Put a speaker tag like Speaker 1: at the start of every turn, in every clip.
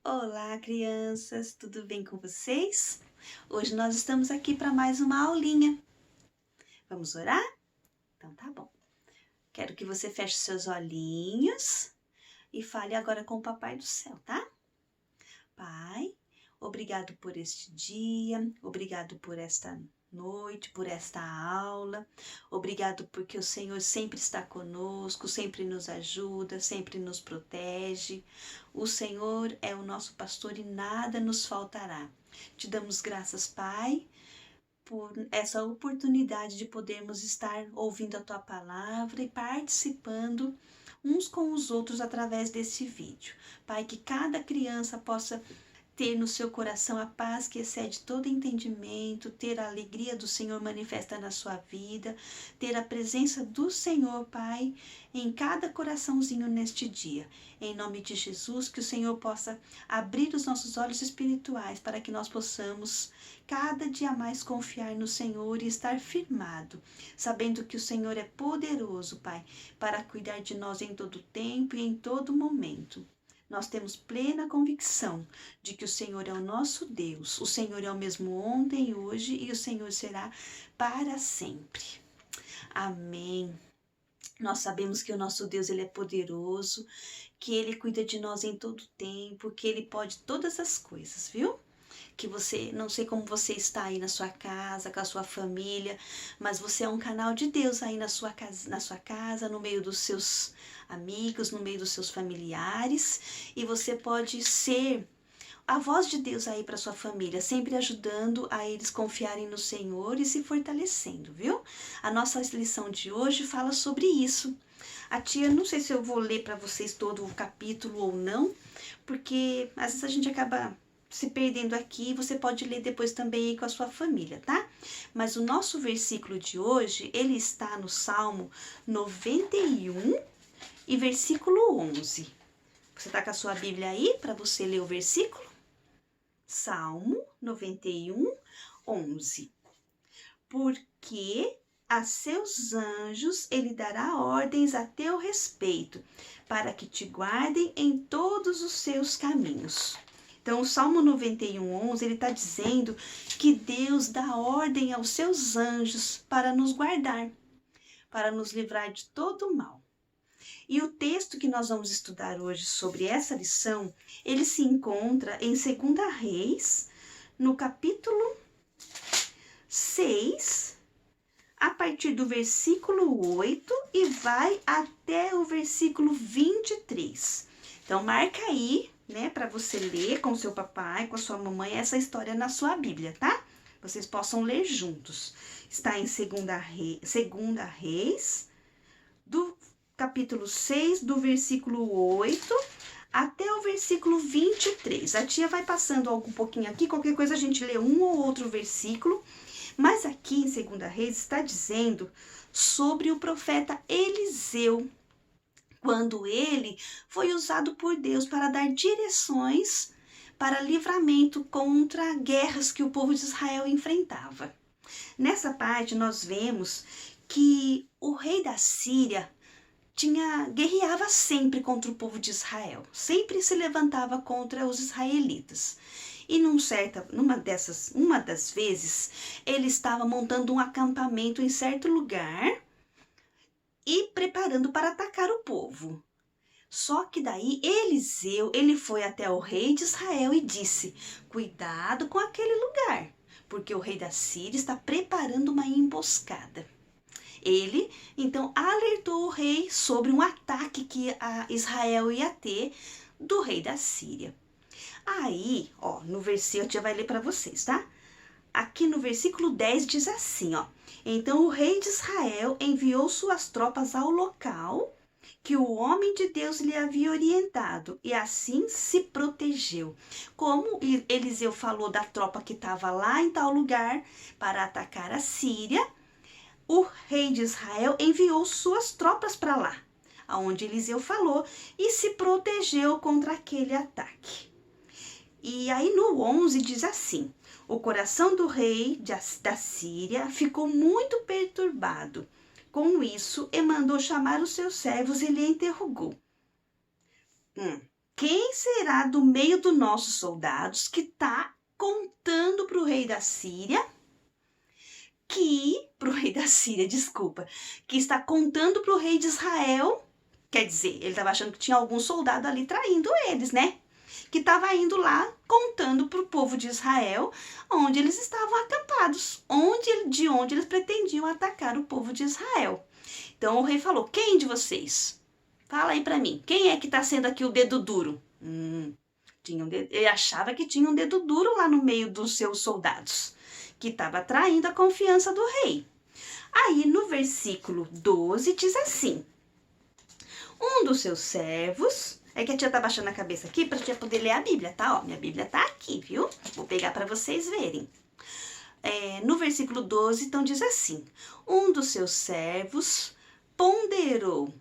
Speaker 1: Olá, crianças, tudo bem com vocês? Hoje nós estamos aqui para mais uma aulinha. Vamos orar? Então tá bom. Quero que você feche seus olhinhos e fale agora com o Papai do Céu, tá? Pai, obrigado por este dia, obrigado por esta noite, por esta aula. Obrigado porque o Senhor sempre está conosco, sempre nos ajuda, sempre nos protege. O Senhor é o nosso pastor e nada nos faltará. Te damos graças, Pai, por essa oportunidade de podermos estar ouvindo a Tua palavra e participando uns com os outros através desse vídeo. Pai, que cada criança possa ter no seu coração a paz que excede todo entendimento, ter a alegria do Senhor manifesta na sua vida, ter a presença do Senhor, Pai, em cada coraçãozinho neste dia. Em nome de Jesus, que o Senhor possa abrir os nossos olhos espirituais para que nós possamos cada dia mais confiar no Senhor e estar firmado, sabendo que o Senhor é poderoso, Pai, para cuidar de nós em todo tempo e em todo momento. Nós temos plena convicção de que o Senhor é o nosso Deus. O Senhor é o mesmo ontem, hoje e o Senhor será para sempre. Amém. Nós sabemos que o nosso Deus ele é poderoso, que ele cuida de nós em todo tempo, que ele pode todas as coisas, viu? Que você, não sei como você está aí na sua casa, com a sua família, mas você é um canal de Deus aí na sua casa, no meio dos seus amigos, no meio dos seus familiares, e você pode ser a voz de Deus aí para sua família, sempre ajudando a eles confiarem no Senhor e se fortalecendo, viu? A nossa lição de hoje fala sobre isso. A tia, não sei se eu vou ler para vocês todo o capítulo ou não, porque às vezes a gente acaba se perdendo aqui, você pode ler depois também aí com a sua família, tá? Mas o nosso versículo de hoje, ele está no Salmo 91 e versículo 11. Você tá com a sua Bíblia aí para você ler o versículo? Salmo 91, 11. Porque a seus anjos ele dará ordens a teu respeito, para que te guardem em todos os seus caminhos. Então, o Salmo 91, 11, ele está dizendo que Deus dá ordem aos seus anjos para nos guardar, para nos livrar de todo o mal. E o texto que nós vamos estudar hoje sobre essa lição, ele se encontra em 2 Reis, no capítulo 6, a partir do versículo 8 e vai até o versículo 23. Então, marca aí, né, para você ler com seu papai, com a sua mamãe, essa história na sua Bíblia, tá? Vocês possam ler juntos. Está em 2 Reis, do capítulo 6, do versículo 8 até o versículo 23. A tia vai passando um pouquinho aqui, qualquer coisa a gente lê um ou outro versículo, mas aqui em 2 Reis está dizendo sobre o profeta Eliseu, quando ele foi usado por Deus para dar direções para livramento contra guerras que o povo de Israel enfrentava. Nessa parte nós vemos que o rei da Síria guerreava sempre contra o povo de Israel, sempre se levantava contra os israelitas. E uma das vezes, ele estava montando um acampamento em certo lugar e preparando para atacar o povo. Só que daí Eliseu, ele foi até o rei de Israel e disse: cuidado com aquele lugar, porque o rei da Síria está preparando uma emboscada. Ele, então, alertou o rei sobre um ataque que a Israel ia ter do rei da Síria. Aí, ó, no versículo, eu já vai ler para vocês, tá? Aqui no versículo 10 diz assim, ó: então o rei de Israel enviou suas tropas ao local que o homem de Deus lhe havia orientado, e assim se protegeu. Como Eliseu falou da tropa que estava lá em tal lugar para atacar a Síria, o rei de Israel enviou suas tropas para lá, aonde Eliseu falou, e se protegeu contra aquele ataque. E aí no 11 diz assim: o coração do rei da Síria ficou muito perturbado. Com isso, e mandou chamar os seus servos e lhe interrogou: quem será do meio dos nossos soldados que está contando para o rei da Síria, desculpa, que está contando para o rei de Israel, quer dizer, ele estava achando que tinha algum soldado ali traindo eles, né? Que estava indo lá contando para o povo de Israel onde eles estavam acampados, de onde eles pretendiam atacar o povo de Israel. Então o rei falou, quem de vocês? Fala aí para mim, quem é que está sendo aqui o dedo duro? Tinha um dedo, ele achava que tinha um dedo duro lá no meio dos seus soldados, que estava traindo a confiança do rei. Aí no versículo 12 diz assim, um dos seus servos, é que a tia tá baixando a cabeça aqui pra tia poder ler a Bíblia, tá? Ó, minha Bíblia tá aqui, viu? Vou pegar para vocês verem. No versículo 12, então diz assim, um dos seus servos ponderou,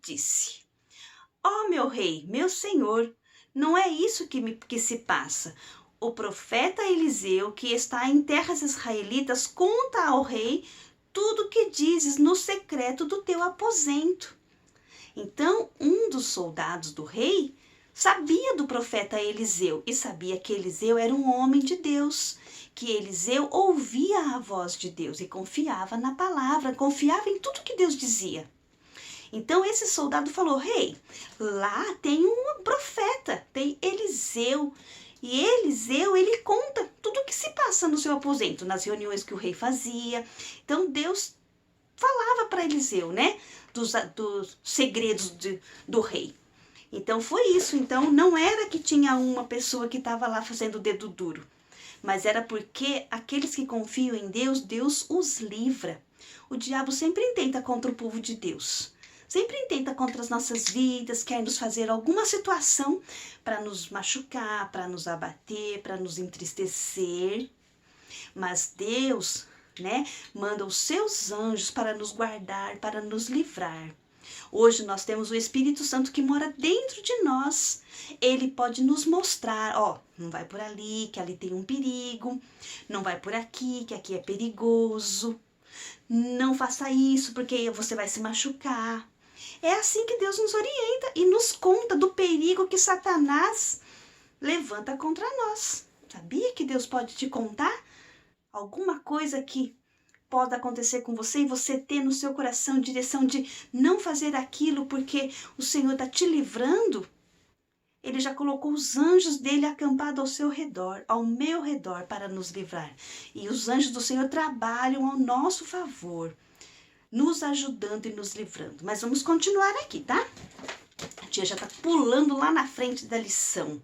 Speaker 1: disse, ó meu rei, meu senhor, não é isso que se passa. O profeta Eliseu, que está em terras israelitas, conta ao rei tudo o que dizes no secreto do teu aposento. Então, um dos soldados do rei sabia do profeta Eliseu e sabia que Eliseu era um homem de Deus, que Eliseu ouvia a voz de Deus e confiava na palavra, confiava em tudo que Deus dizia. Então esse soldado falou, rei, lá tem um profeta, tem Eliseu, e Eliseu, ele conta tudo o que se passa no seu aposento, nas reuniões que o rei fazia. Então Deus falava para Eliseu, né, dos segredos do rei. Então foi isso, então não era que tinha uma pessoa que estava lá fazendo o dedo duro, mas era porque aqueles que confiam em Deus, Deus os livra. O diabo sempre intenta contra o povo de Deus. Sempre intenta contra as nossas vidas, quer nos fazer alguma situação para nos machucar, para nos abater, para nos entristecer. Mas Deus, né, manda os seus anjos para nos guardar, para nos livrar. Hoje nós temos o Espírito Santo que mora dentro de nós. Ele pode nos mostrar, ó, não vai por ali, que ali tem um perigo. Não vai por aqui, que aqui é perigoso. Não faça isso, porque você vai se machucar. É assim que Deus nos orienta e nos conta do perigo que Satanás levanta contra nós. Sabia que Deus pode te contar alguma coisa que pode acontecer com você e você ter no seu coração direção de não fazer aquilo porque o Senhor está te livrando? Ele já colocou os anjos dele acampados ao seu redor, ao meu redor, para nos livrar. E os anjos do Senhor trabalham ao nosso favor, nos ajudando e nos livrando. Mas vamos continuar aqui, tá? A tia já tá pulando lá na frente da lição.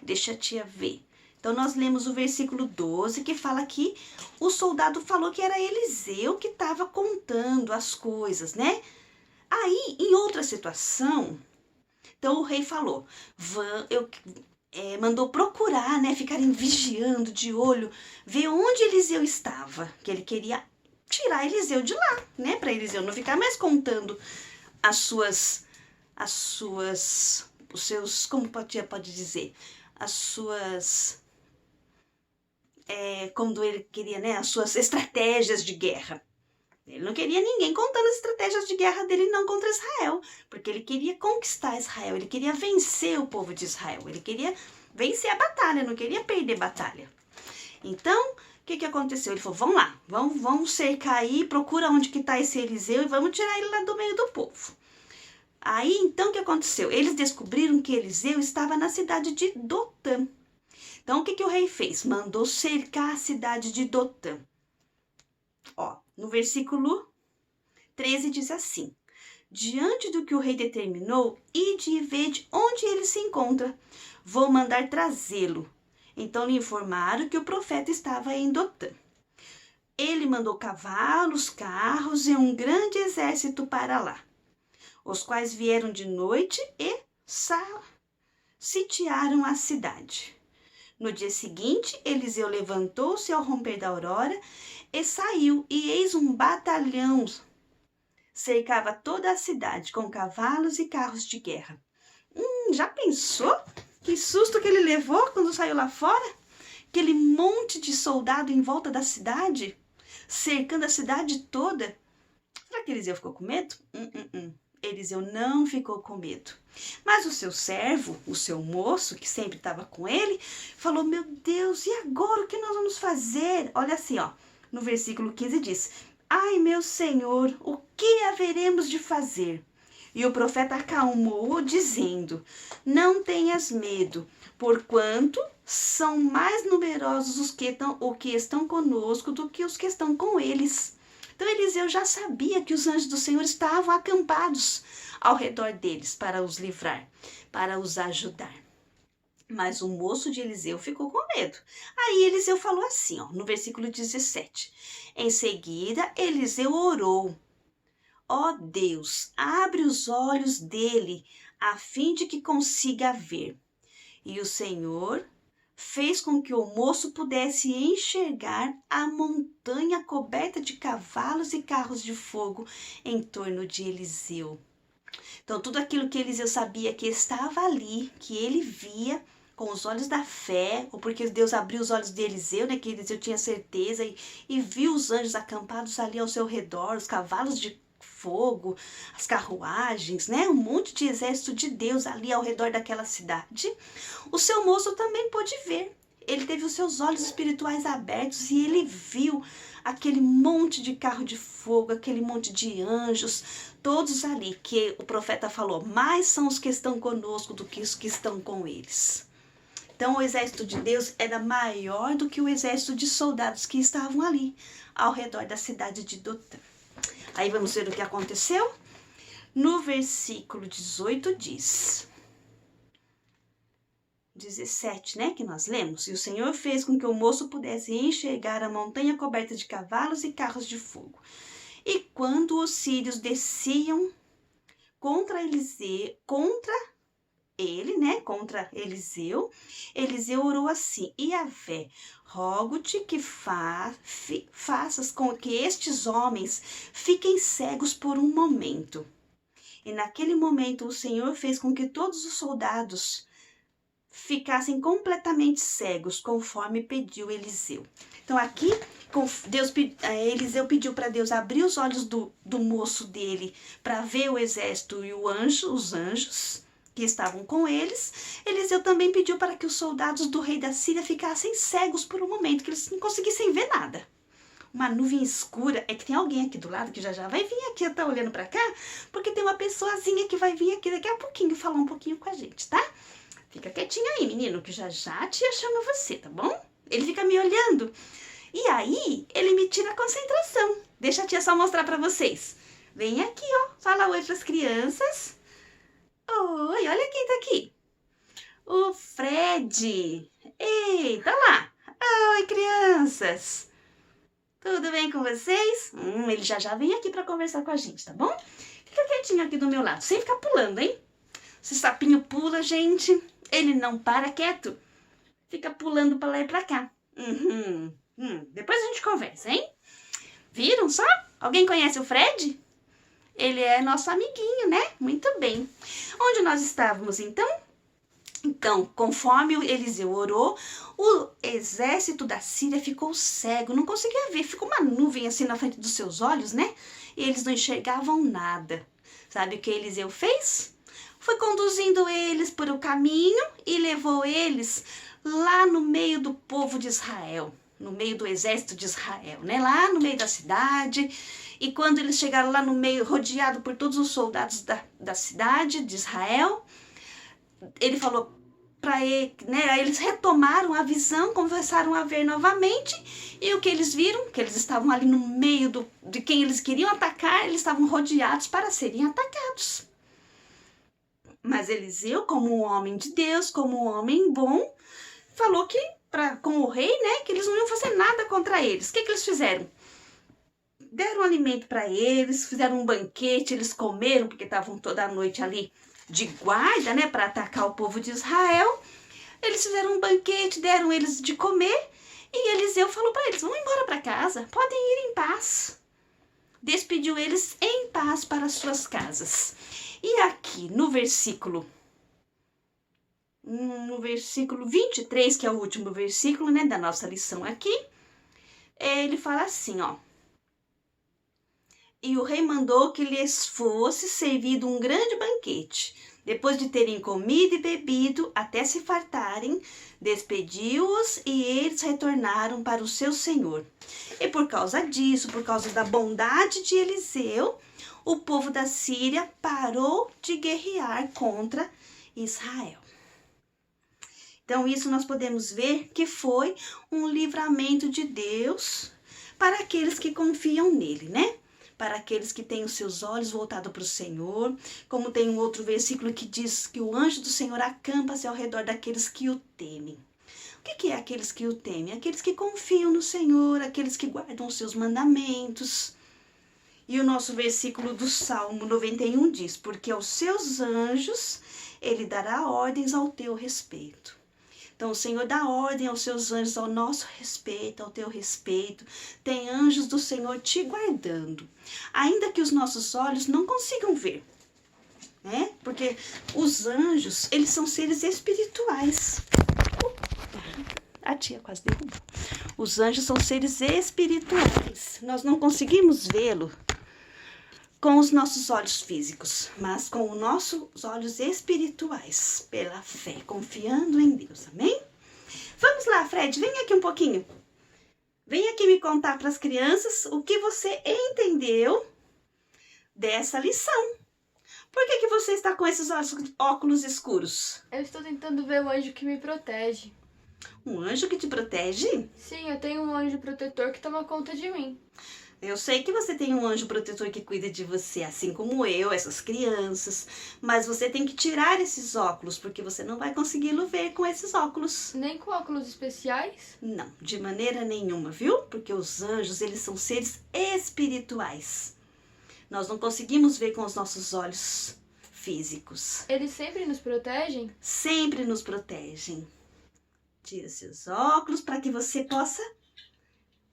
Speaker 1: Deixa a tia ver. Então, nós lemos o versículo 12, que fala que o soldado falou que era Eliseu que estava contando as coisas, né? Aí, em outra situação, então o rei falou, mandou procurar, né? Ficarem vigiando de olho, ver onde Eliseu estava, que ele queria tirar Eliseu de lá, né? Para Eliseu não ficar mais contando os seus, como pode dizer, as suas, como ele queria, né? As suas estratégias de guerra. Ele não queria ninguém contando as estratégias de guerra dele não contra Israel, porque ele queria conquistar Israel, ele queria vencer o povo de Israel, ele queria vencer a batalha, não queria perder batalha. Então, o que aconteceu? Ele falou, vamos lá, vamos cercar aí, procura onde que está esse Eliseu e vamos tirar ele lá do meio do povo. Aí, então, o que aconteceu? Eles descobriram que Eliseu estava na cidade de Dotã. Então, o que o rei fez? Mandou cercar a cidade de Dotã. Ó, no versículo 13 diz assim, diante do que o rei determinou, ide e vede onde ele se encontra. Vou mandar trazê-lo. Então lhe informaram que o profeta estava em Dotã. Ele mandou cavalos, carros e um grande exército para lá, os quais vieram de noite e sitiaram a cidade. No dia seguinte, Eliseu levantou-se ao romper da aurora e saiu, e eis um batalhão cercava toda a cidade com cavalos e carros de guerra. Já pensou? Que susto que ele levou quando saiu lá fora? Aquele monte de soldado em volta da cidade, cercando a cidade toda. Será que Eliseu ficou com medo? Eliseu não ficou com medo. Mas o seu servo, o seu moço, que sempre estava com ele, falou: meu Deus, e agora o que nós vamos fazer? Olha assim, ó, no versículo 15 diz: ai, meu senhor, o que haveremos de fazer? E o profeta acalmou-o, dizendo: não tenhas medo, porquanto são mais numerosos os que estão conosco do que os que estão com eles. Então Eliseu já sabia que os anjos do Senhor estavam acampados ao redor deles para os livrar, para os ajudar. Mas o moço de Eliseu ficou com medo. Aí Eliseu falou assim, ó, no versículo 17. Em seguida, Eliseu orou: ó Deus, abre os olhos dele, a fim de que consiga ver. E o Senhor fez com que o moço pudesse enxergar a montanha coberta de cavalos e carros de fogo em torno de Eliseu. Então, tudo aquilo que Eliseu sabia que estava ali, que ele via com os olhos da fé, ou porque Deus abriu os olhos de Eliseu, né, que Eliseu tinha certeza, e viu os anjos acampados ali ao seu redor, os cavalos de fogo, as carruagens, né, um monte de exército de Deus ali ao redor daquela cidade. O seu moço também pôde ver. Ele teve os seus olhos espirituais abertos e ele viu aquele monte de carro de fogo, aquele monte de anjos, todos ali, que o profeta falou: mais são os que estão conosco do que os que estão com eles. Então o exército de Deus era maior do que o exército de soldados que estavam ali, ao redor da cidade de Dotã. Aí vamos ver o que aconteceu? No versículo 18 diz... 17, né, que nós lemos. E o Senhor fez com que o moço pudesse enxergar a montanha coberta de cavalos e carros de fogo. E quando os sírios desciam contra Eliseu, Eliseu orou assim: Iavé, rogo-te que faças com que estes homens fiquem cegos por um momento. E naquele momento o Senhor fez com que todos os soldados ficassem completamente cegos, conforme pediu Eliseu. Então aqui, Eliseu pediu para Deus abrir os olhos do moço dele para ver o exército e os anjos que estavam com eles. Eliseu também pediu para que os soldados do rei da Síria ficassem cegos por um momento, que eles não conseguissem ver nada. Uma nuvem escura, é que tem alguém aqui do lado que já vai vir aqui, tá olhando para cá, porque tem uma pessoazinha que vai vir aqui daqui a pouquinho falar um pouquinho com a gente, tá? Fica quietinho aí, menino, que já a tia chama você, tá bom? Ele fica me olhando. E aí, ele me tira a concentração. Deixa a tia só mostrar pra vocês. Vem aqui, ó. Fala oi pras crianças. Oi, olha quem tá aqui. O Fred. Eita, lá. Oi, crianças. Tudo bem com vocês? Ele já vem aqui pra conversar com a gente, tá bom? Fica quietinho aqui do meu lado, sem ficar pulando, hein? Esse sapinho pula, gente. Ele não para quieto. Fica pulando pra lá e pra cá. Depois a gente conversa, hein? Viram só? Alguém conhece o Fred? Ele é nosso amiguinho, né? Muito bem. Onde nós estávamos, então? Então, conforme Eliseu orou, o exército da Síria ficou cego, não conseguia ver. Ficou uma nuvem assim na frente dos seus olhos, né? E eles não enxergavam nada. Sabe o que Eliseu fez? Foi conduzindo eles por o caminho e levou eles lá no meio do povo de Israel, no meio do exército de Israel, né? Lá no meio da cidade. E quando eles chegaram lá no meio, rodeado por todos os soldados da cidade de Israel, ele falou para ele, né? Aí eles retomaram a visão, começaram a ver novamente, e o que eles viram? Que eles estavam ali no meio de quem eles queriam atacar, eles estavam rodeados para serem atacados. Mas Eliseu, como um homem de Deus, como um homem bom, falou que, com o rei, né, que eles não iam fazer nada contra eles. O que eles fizeram? Deram alimento para eles, fizeram um banquete, eles comeram, porque estavam toda a noite ali de guarda, né, para atacar o povo de Israel. Eles fizeram um banquete, deram eles de comer, e Eliseu falou para eles: vão embora para casa, podem ir em paz. Despediu eles em paz para suas casas. E aqui no versículo 23, que é o último versículo, né, da nossa lição aqui, ele fala assim, ó: E o rei mandou que lhes fosse servido um grande banquete. Depois de terem comido e bebido até se fartarem, despediu-os e eles retornaram para o seu senhor. E por causa disso, por causa da bondade de Eliseu, o povo da Síria parou de guerrear contra Israel. Então, isso nós podemos ver que foi um livramento de Deus para aqueles que confiam nele, né? Para aqueles que têm os seus olhos voltados para o Senhor, como tem um outro versículo que diz que o anjo do Senhor acampa-se ao redor daqueles que o temem. O que é aqueles que o temem? Aqueles que confiam no Senhor, aqueles que guardam os seus mandamentos. E o nosso versículo do Salmo 91 diz, porque aos seus anjos ele dará ordens ao teu respeito. Então, o Senhor dá ordem aos seus anjos ao nosso respeito, ao teu respeito. Tem anjos do Senhor te guardando. Ainda que os nossos olhos não consigam ver, né? Porque os anjos, eles são seres espirituais. A tia quase derrubou. Os anjos são seres espirituais. Nós não conseguimos vê-lo com os nossos olhos físicos, mas com os nossos olhos espirituais, pela fé, confiando em Deus, amém? Vamos lá, Fred, vem aqui um pouquinho. Vem aqui me contar para as crianças o que você entendeu dessa lição. Por que você está com esses óculos escuros?
Speaker 2: Eu estou tentando ver o anjo que me protege.
Speaker 1: Um anjo que te protege?
Speaker 2: Sim, eu tenho um anjo protetor que toma conta de mim.
Speaker 1: Eu sei que você tem um anjo protetor que cuida de você, assim como eu, essas crianças. Mas você tem que tirar esses óculos, porque você não vai consegui-lo ver com esses óculos.
Speaker 2: Nem com óculos especiais?
Speaker 1: Não, de maneira nenhuma, viu? Porque os anjos, eles são seres espirituais. Nós não conseguimos ver com os nossos olhos físicos.
Speaker 2: Eles sempre nos protegem?
Speaker 1: Sempre nos protegem. Tira seus óculos para que você possa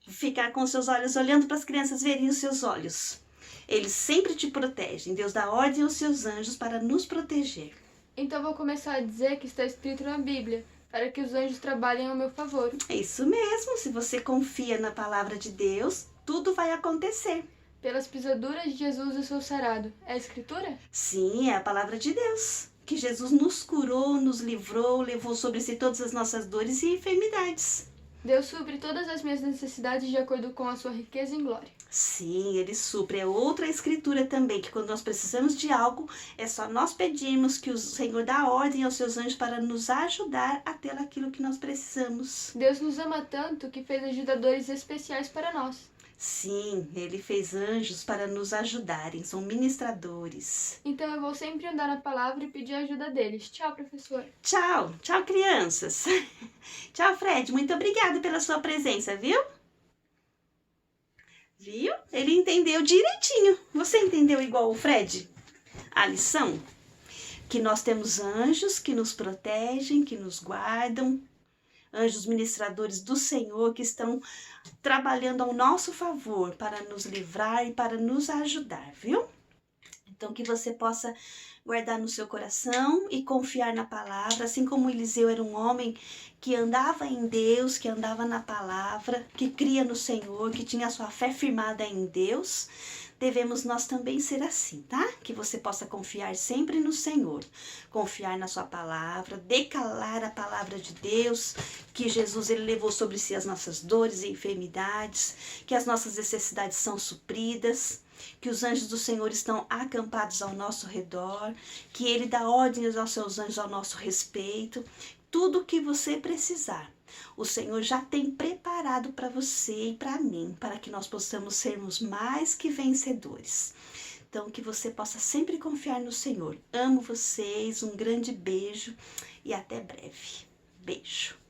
Speaker 1: ficar com os seus olhos olhando para as crianças verem os seus olhos. Eles sempre te protegem. Deus dá ordem aos seus anjos para nos proteger.
Speaker 2: Então vou começar a dizer que está escrito na Bíblia, para que os anjos trabalhem ao meu favor.
Speaker 1: É isso mesmo. Se você confia na palavra de Deus, tudo vai acontecer.
Speaker 2: Pelas pisaduras de Jesus eu sou sarado. É a escritura?
Speaker 1: Sim, é a palavra de Deus. Que Jesus nos curou, nos livrou, levou sobre si todas as nossas dores e enfermidades.
Speaker 2: Deus supre todas as minhas necessidades de acordo com a sua riqueza em glória.
Speaker 1: Sim, Ele supre. É outra escritura também, que quando nós precisamos de algo, é só nós pedirmos que o Senhor dá ordem aos seus anjos para nos ajudar a ter aquilo que nós precisamos.
Speaker 2: Deus nos ama tanto que fez ajudadores especiais para nós.
Speaker 1: Sim, Ele fez anjos para nos ajudarem, são ministradores.
Speaker 2: Então eu vou sempre andar na palavra e pedir a ajuda deles. Tchau, professor.
Speaker 1: Tchau, tchau, crianças. Tchau, Fred, muito obrigada pela sua presença, viu? Viu? Ele entendeu direitinho. Você entendeu igual o Fred? A lição? Que nós temos anjos que nos protegem, que nos guardam. Anjos ministradores do Senhor que estão trabalhando ao nosso favor para nos livrar e para nos ajudar, viu? Então, que você possa guardar no seu coração e confiar na palavra, assim como Eliseu era um homem que andava em Deus, que andava na palavra, que cria no Senhor, que tinha a sua fé firmada em Deus. Devemos nós também ser assim, tá? Que você possa confiar sempre no Senhor, confiar na sua palavra, decalar a palavra de Deus, que Jesus ele levou sobre si as nossas dores e enfermidades, que as nossas necessidades são supridas, que os anjos do Senhor estão acampados ao nosso redor, que Ele dá ordens aos seus anjos ao nosso respeito, tudo o que você precisar. O Senhor já tem preparado para você e para mim, para que nós possamos sermos mais que vencedores. Então, que você possa sempre confiar no Senhor. Amo vocês, um grande beijo e até breve. Beijo.